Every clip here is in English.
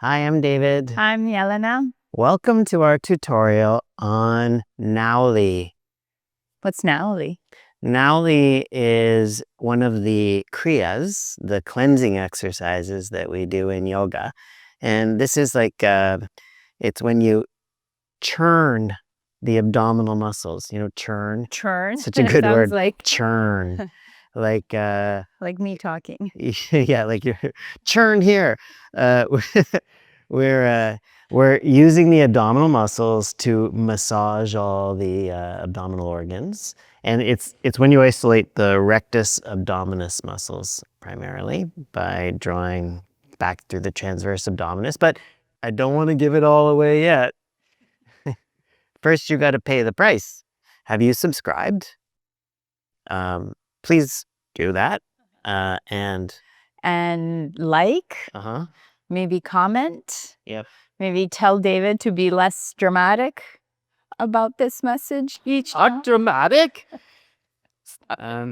Hi, I'm David. I'm Jelena. Welcome to our tutorial on NAULI. What's NAULI? NAULI is one of the Kriyas, the cleansing exercises that we do in yoga. And this is like, it's when you churn the abdominal muscles, churn. Churn. Such a good word. Like churn. Like me talking. Yeah, like you churn here. We're using the abdominal muscles to massage all the abdominal organs, and it's when you isolate the rectus abdominis muscles primarily by drawing back through the transverse abdominis. But I don't want to give it all away yet. First, you got to pay the price. Have you subscribed? Please do that. And like, maybe comment. Yep. Maybe tell David to be less dramatic about this message each time. Not dramatic. Okay.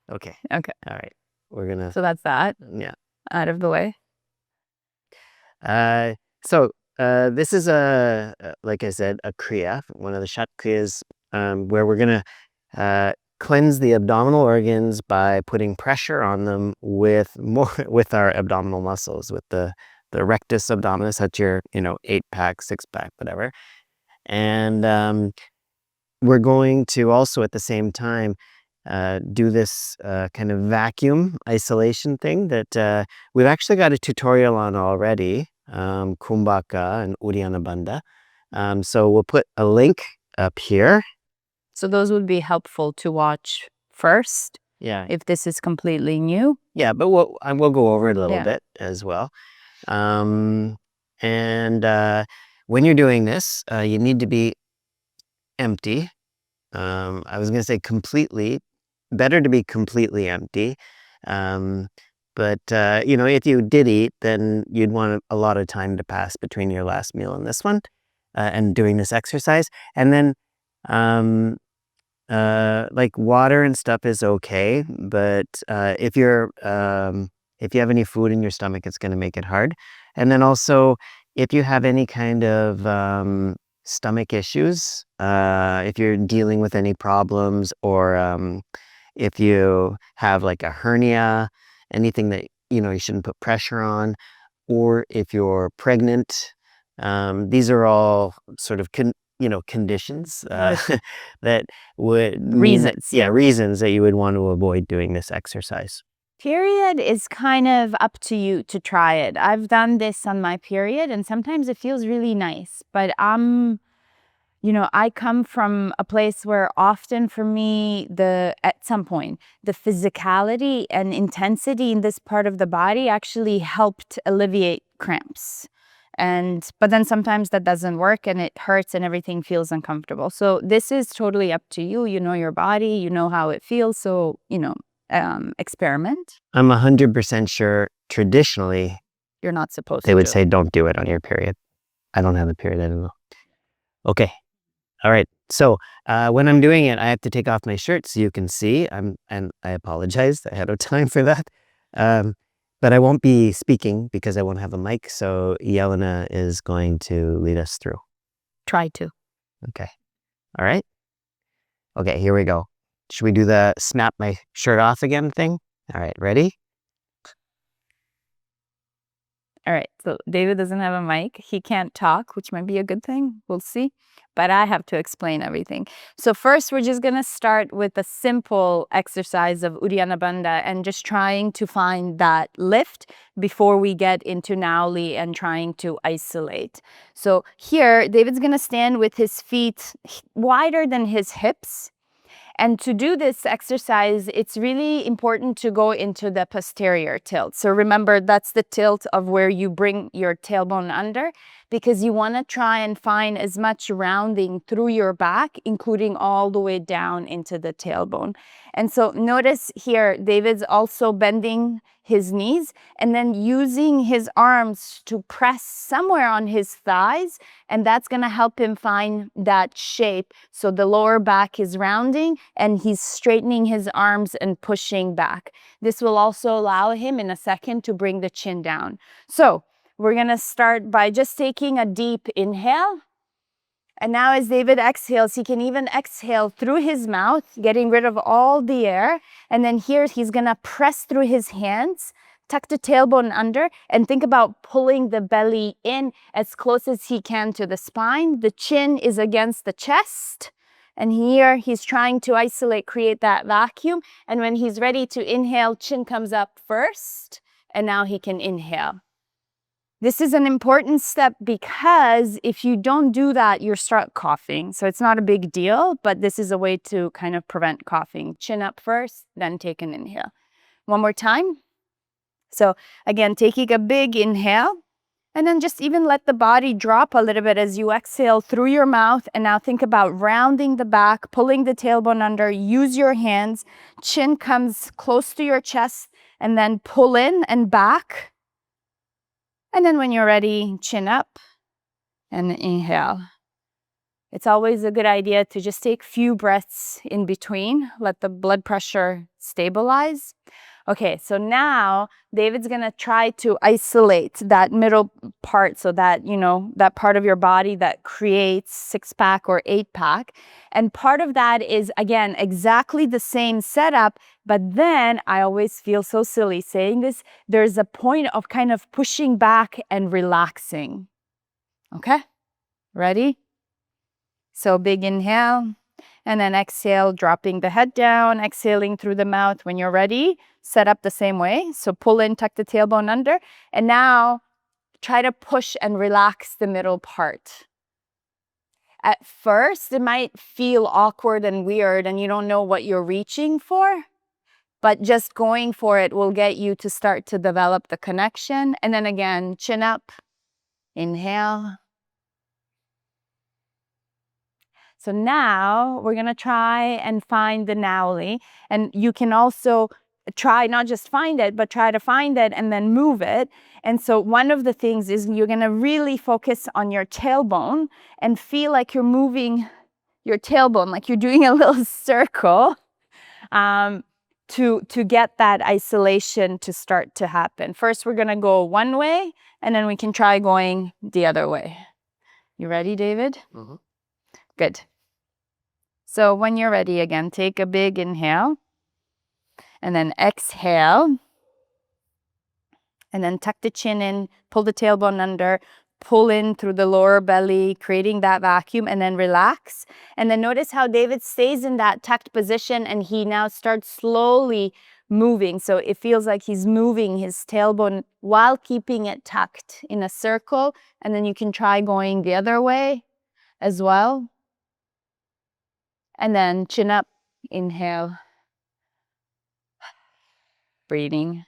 Okay. All right. We're gonna. So that's that. Yeah. Out of the way. This is like I said, a kriya, one of the Shat kriyas, where we're gonna cleanse the abdominal organs by putting pressure on them with our abdominal muscles, with the rectus abdominis. That's your 8-pack, 6-pack, whatever. And we're going to also at the same time do this kind of vacuum isolation thing that we've actually got a tutorial on already, Kumbhaka and Uddiyana Bandha. So we'll put a link up here. So those would be helpful to watch first. Yeah. If this is completely new. Yeah, but we'll go over it a little bit as well. And when you're doing this, you need to be empty. I was going to say completely. Better to be completely empty. But if you did eat, then you'd want a lot of time to pass between your last meal and this one, and doing this exercise. And then like water and stuff is okay, but if you have any food in your stomach, it's going to make it hard. And then also, if you have any kind of stomach issues, if you're dealing with any problems, or if you have like a hernia, anything that you shouldn't put pressure on, or if you're pregnant, these are all sort of conditions that would reasons reasons that you would want to avoid doing this exercise. Period is kind of up to you to try it. I've done this on my period, and sometimes it feels really nice, but I come from a place where often for me, at some point, the physicality and intensity in this part of the body actually helped alleviate cramps. But then sometimes that doesn't work and it hurts and everything feels uncomfortable. So this is totally up to you. You know your body, you know how it feels. So, experiment. I'm 100% sure traditionally you're not supposed to. They would say don't do it on your period. I don't have a period, I don't know. Okay. All right. So when I'm doing it, I have to take off my shirt so you can see. And I apologize ahead of time for that. But I won't be speaking because I won't have a mic. So Jelena is going to lead us through. Try to. Okay. All right. Okay, here we go. Should we do the snap my shirt off again thing? All right, ready? All right, so David doesn't have a mic. He can't talk, which might be a good thing. We'll see. But I have to explain everything. So first, we're just going to start with a simple exercise of Uddiyana Bandha and just trying to find that lift before we get into NAULI and trying to isolate. So here, David's going to stand with his feet wider than his hips. And to do this exercise, it's really important to go into the posterior tilt. So remember, that's the tilt of where you bring your tailbone under, because you want to try and find as much rounding through your back, including all the way down into the tailbone. And so notice here, David's also bending his knees and then using his arms to press somewhere on his thighs, and that's going to help him find that shape. So the lower back is rounding and he's straightening his arms and pushing back. This will also allow him in a second to bring the chin down. So we're going to start by just taking a deep inhale. And now as David exhales, he can even exhale through his mouth, getting rid of all the air. And then here he's going to press through his hands, tuck the tailbone under, and think about pulling the belly in as close as he can to the spine. The chin is against the chest. And here he's trying to isolate, create that vacuum. And when he's ready to inhale, chin comes up first. And now he can inhale. This is an important step because if you don't do that, you'll start coughing. So it's not a big deal, but this is a way to kind of prevent coughing. Chin up first, then take an inhale. One more time. So again, taking a big inhale, and then just even let the body drop a little bit as you exhale through your mouth. And now think about rounding the back, pulling the tailbone under, use your hands. Chin comes close to your chest, and then pull in and back. And then when you're ready, chin up and inhale. It's always a good idea to just take a few breaths in between, let the blood pressure stabilize. Okay, so now David's gonna try to isolate that middle part, so that, you know, that part of your body that creates 6-pack or 8-pack. And part of that is, again, exactly the same setup, but then I always feel so silly saying this, there's a point of kind of pushing back and relaxing. Okay, ready? So big inhale, and then exhale, dropping the head down, exhaling through the mouth. When you're ready, set up the same way. So pull in, tuck the tailbone under, and now try to push and relax the middle part. At first, it might feel awkward and weird and you don't know what you're reaching for, but just going for it will get you to start to develop the connection. And then again, chin up, inhale. So now we're gonna try and find the NAULI, and you can also try not just find it, but try to find it and then move it. And so one of the things is you're gonna really focus on your tailbone and feel like you're moving your tailbone, like you're doing a little circle to get that isolation to start to happen. First, we're gonna go one way, and then we can try going the other way. You ready, David? Mm-hmm. Good. So when you're ready, again, take a big inhale and then exhale. And then tuck the chin in, pull the tailbone under, pull in through the lower belly, creating that vacuum, and then relax. And then notice how David stays in that tucked position and he now starts slowly moving. So it feels like he's moving his tailbone while keeping it tucked in a circle. And then you can try going the other way as well. And then chin up, inhale, breathing.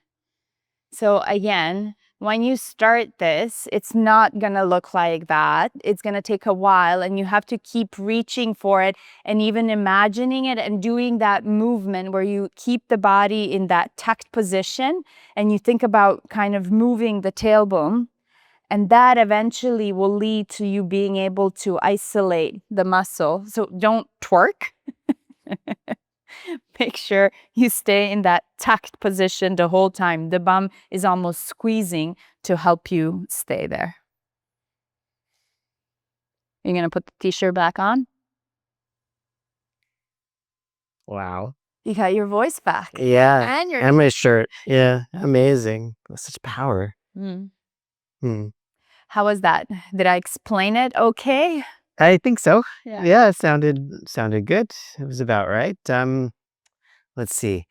So again, when you start this, it's not gonna look like that. It's gonna take a while and you have to keep reaching for it and even imagining it and doing that movement where you keep the body in that tucked position and you think about kind of moving the tailbone. And that eventually will lead to you being able to isolate the muscle. So don't twerk. Make sure you stay in that tucked position the whole time. The bum is almost squeezing to help you stay there. You're going to put the t-shirt back on? Wow. You got your voice back. Yeah. And your and my shirt. Yeah. Amazing. Such power. How was that? Did I explain it okay? I think so. Yeah. Yeah, it sounded good. It was about right. Let's see.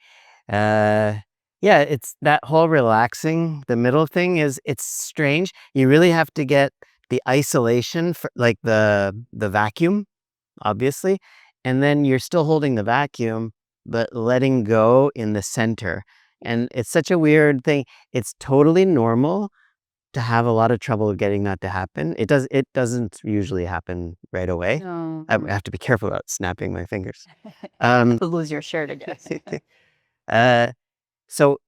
Yeah, it's that whole relaxing, the middle thing it's strange. You really have to get the isolation for like the vacuum, obviously, and then you're still holding the vacuum, but letting go in the center. And it's such a weird thing. It's totally normal to have a lot of trouble getting that to happen. It doesn't usually happen right away. No. I have to be careful about snapping my fingers. To lose your shirt again. So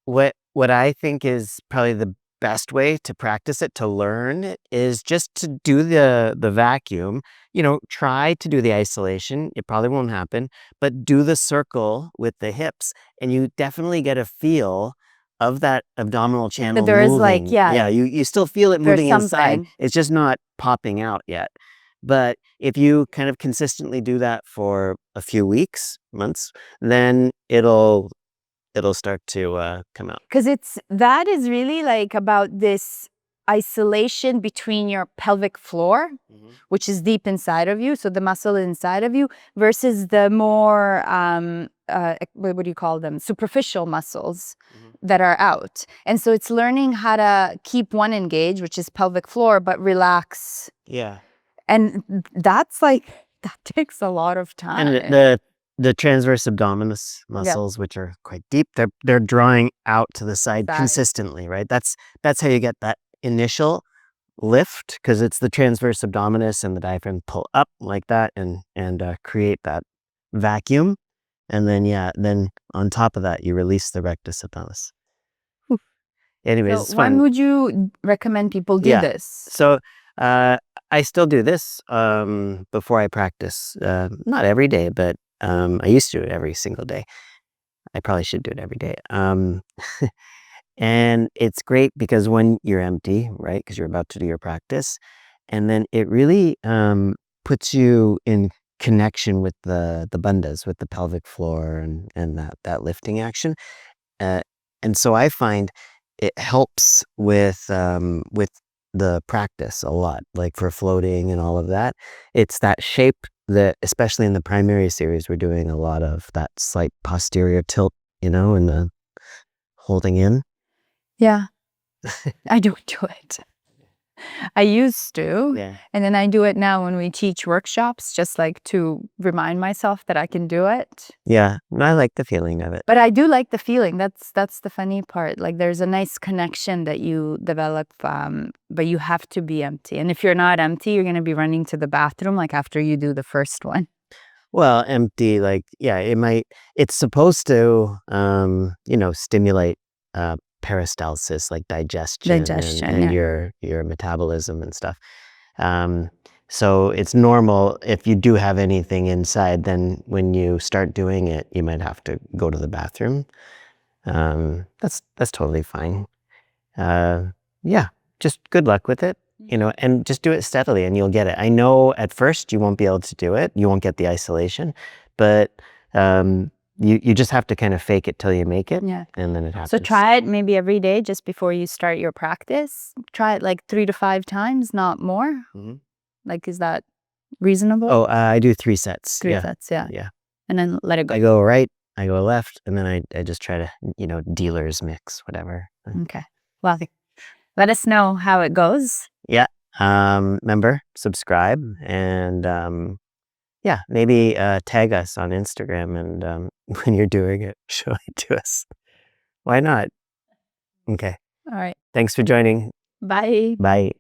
what I think is probably the best way to practice it, to learn it, is just to do the vacuum. You know, try to do the isolation. It probably won't happen, but do the circle with the hips, and you definitely get a feel of that abdominal channel there is like, moving. yeah, you still feel it there's moving inside. something. It's just not popping out yet. But if you kind of consistently do that for a few weeks, months, then it'll start to come out. Because that is really like about this isolation between your pelvic floor, which is deep inside of you, so the muscle inside of you, versus the more what do you call them, superficial muscles that are out. And so it's learning how to keep one engaged, which is pelvic floor, but relax. Yeah. And that's like, that takes a lot of time. And the transverse abdominis muscles, which are quite deep, they're drawing out to the side consistently, right? That's how you get that initial lift, because it's the transverse abdominis and the diaphragm pull up like that and create that vacuum. And then, then on top of that, you release the rectus abdominis. Anyways, so it's when fun. would you recommend people do this? So I still do this before I practice. Not every day, but I used to do it every single day. I probably should do it every day. And it's great because when you're empty, right, because you're about to do your practice, and then it really puts you in connection with the bandhas, with the pelvic floor and that lifting action. And so I find it helps with the practice a lot, like for floating and all of that. It's that shape that, especially in the primary series, we're doing a lot of that slight posterior tilt, and the holding in. Yeah. I don't do it. I used to. Yeah. And then I do it now when we teach workshops, just like to remind myself that I can do it. Yeah. I like the feeling of it. But I do like the feeling. That's the funny part. Like there's a nice connection that you develop, but you have to be empty. And if you're not empty, you're going to be running to the bathroom like after you do the first one. Well, empty, like, it's supposed to, stimulate peristalsis, like digestion and your metabolism and stuff. So it's normal if you do have anything inside, then when you start doing it, you might have to go to the bathroom. That's totally fine. Just good luck with it, and just do it steadily and you'll get it. I know at first you won't be able to do it. You won't get the isolation, but you just have to kind of fake it till you make it. Yeah. And then it happens. So try it maybe every day just before you start your practice. Try it like 3 to 5 times, not more. Like, is that reasonable? Oh, I do 3 sets. 3 sets, yeah. Yeah. And then let it go. I go right, I go left, and then I just try to, dealers mix, whatever. Okay. Well, let us know how it goes. Yeah. Remember, subscribe, and maybe tag us on Instagram, and when you're doing it, show it to us. Why not? Okay. All right. Thanks for joining. Bye. Bye.